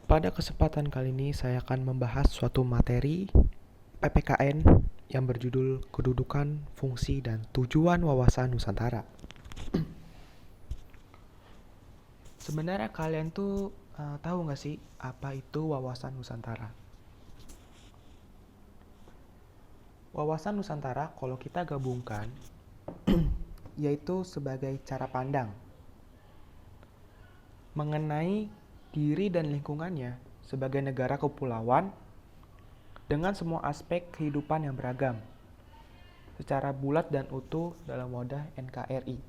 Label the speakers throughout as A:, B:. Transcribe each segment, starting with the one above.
A: Pada kesempatan kali ini saya akan membahas suatu materi PPKN yang berjudul Kedudukan, Fungsi, dan Tujuan Wawasan Nusantara. Sebenarnya kalian tuh tahu nggak sih apa itu Wawasan Nusantara? Wawasan Nusantara kalau kita gabungkan yaitu sebagai cara pandang mengenai diri dan lingkungannya sebagai negara kepulauan dengan semua aspek kehidupan yang beragam secara bulat dan utuh dalam wadah NKRI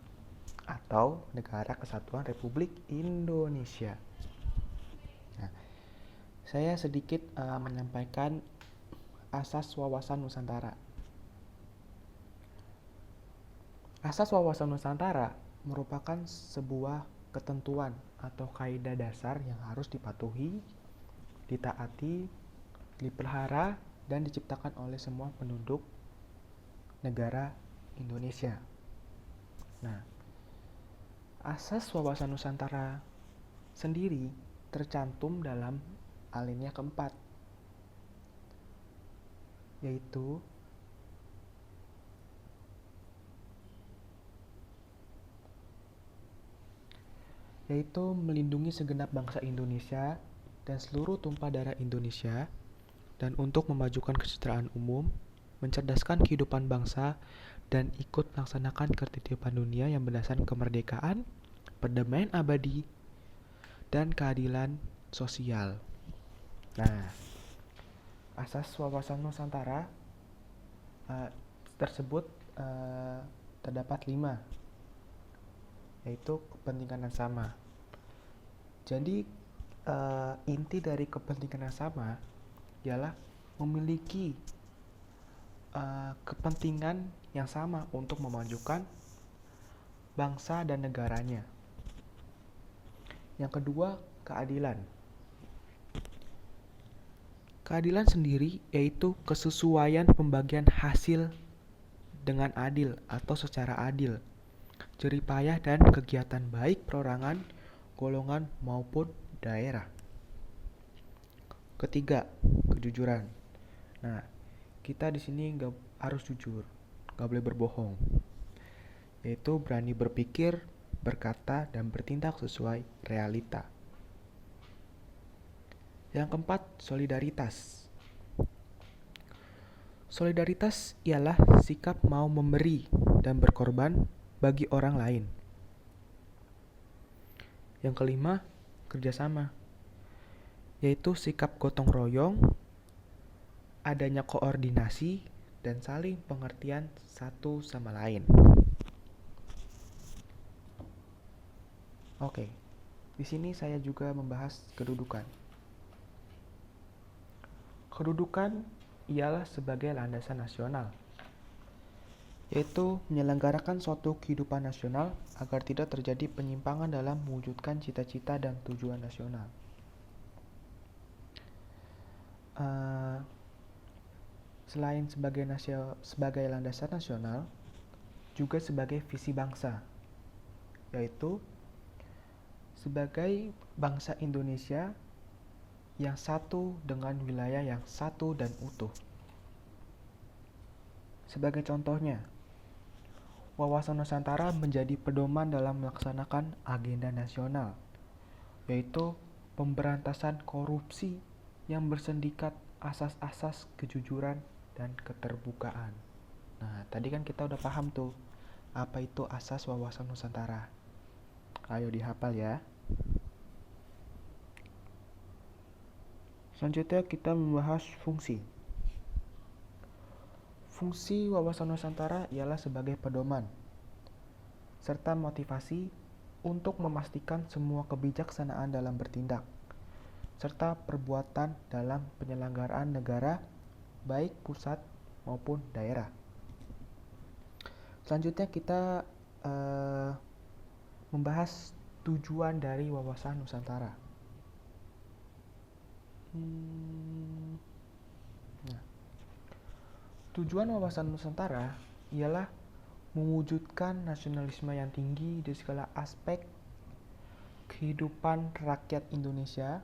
A: atau Negara Kesatuan Republik Indonesia. Nah, saya sedikit menyampaikan asas wawasan Nusantara. Asas wawasan Nusantara merupakan sebuah ketentuan atau kaidah dasar yang harus dipatuhi, ditaati, dipelihara, dan diciptakan oleh semua penduduk negara Indonesia. Nah, asas wawasan Nusantara sendiri tercantum dalam alinea keempat, yaitu melindungi segenap bangsa Indonesia dan seluruh tumpah darah Indonesia, dan untuk memajukan kesejahteraan umum, mencerdaskan kehidupan bangsa, dan ikut melaksanakan ketertiban dunia yang berdasarkan kemerdekaan, perdamaian abadi, dan keadilan sosial. Nah, asas wawasan Nusantara tersebut terdapat 5, yaitu kepentingan yang sama. Jadi inti dari kepentingan yang sama ialah memiliki kepentingan yang sama untuk memajukan bangsa dan negaranya. Yang kedua, keadilan. Keadilan sendiri yaitu kesesuaian pembagian hasil dengan adil atau secara adil, jeripayah dan kegiatan baik perorangan, golongan maupun daerah. Ketiga, kejujuran. Nah, kita di sini harus jujur, nggak boleh berbohong, yaitu berani berpikir, berkata, dan bertindak sesuai realita. Yang keempat, solidaritas. Solidaritas ialah sikap mau memberi dan berkorban bagi orang lain. Yang kelima, kerjasama, yaitu sikap gotong royong, adanya koordinasi, dan saling pengertian satu sama lain. Oke, di sini saya juga membahas kedudukan. Kedudukan ialah sebagai landasan nasional, yaitu menyelenggarakan suatu kehidupan nasional agar tidak terjadi penyimpangan dalam mewujudkan cita-cita dan tujuan nasional. Selain sebagai landasan nasional, juga sebagai visi bangsa, yaitu sebagai bangsa Indonesia yang satu dengan wilayah yang satu dan utuh. Sebagai contohnya, wawasan Nusantara menjadi pedoman dalam melaksanakan agenda nasional, yaitu pemberantasan korupsi yang bersindikat asas-asas kejujuran dan keterbukaan. Nah, tadi kan kita udah paham tuh, apa itu asas wawasan Nusantara. Ayo dihafal ya. Selanjutnya kita membahas fungsi. Fungsi wawasan Nusantara ialah sebagai pedoman serta motivasi untuk memastikan semua kebijaksanaan dalam bertindak serta perbuatan dalam penyelenggaraan negara baik pusat maupun daerah. Selanjutnya kita membahas tujuan dari wawasan Nusantara. Nah, tujuan wawasan Nusantara ialah mewujudkan nasionalisme yang tinggi di segala aspek kehidupan rakyat Indonesia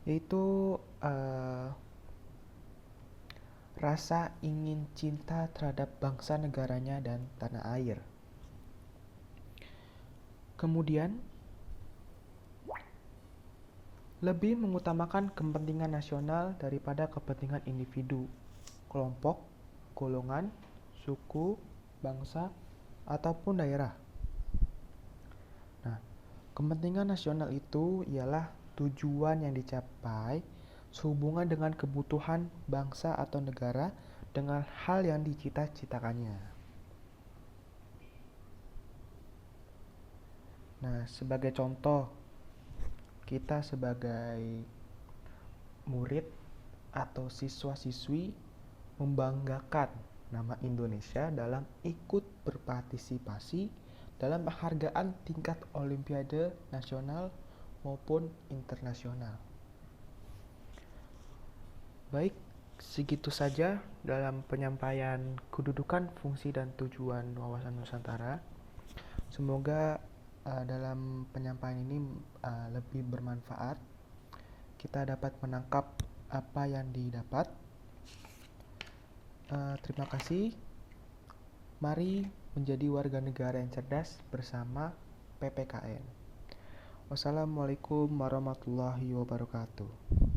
A: yaitu rasa ingin cinta terhadap bangsa negaranya dan tanah air. Kemudian, lebih mengutamakan kepentingan nasional daripada kepentingan individu, kelompok, golongan, suku, bangsa, ataupun daerah. Nah, kepentingan nasional itu ialah tujuan yang dicapai sehubungan dengan kebutuhan bangsa atau negara dengan hal yang dicita-citakannya. Nah, sebagai contoh, kita sebagai murid atau siswa-siswi membanggakan nama Indonesia dalam ikut berpartisipasi dalam penghargaan tingkat olimpiade nasional maupun internasional. Baik, segitu saja dalam penyampaian kedudukan, fungsi, dan tujuan wawasan Nusantara. Semoga dalam penyampaian ini lebih bermanfaat. Kita dapat menangkap apa yang didapat. Terima kasih. Mari menjadi warga negara yang cerdas bersama PPKN. Wassalamualaikum warahmatullahi wabarakatuh.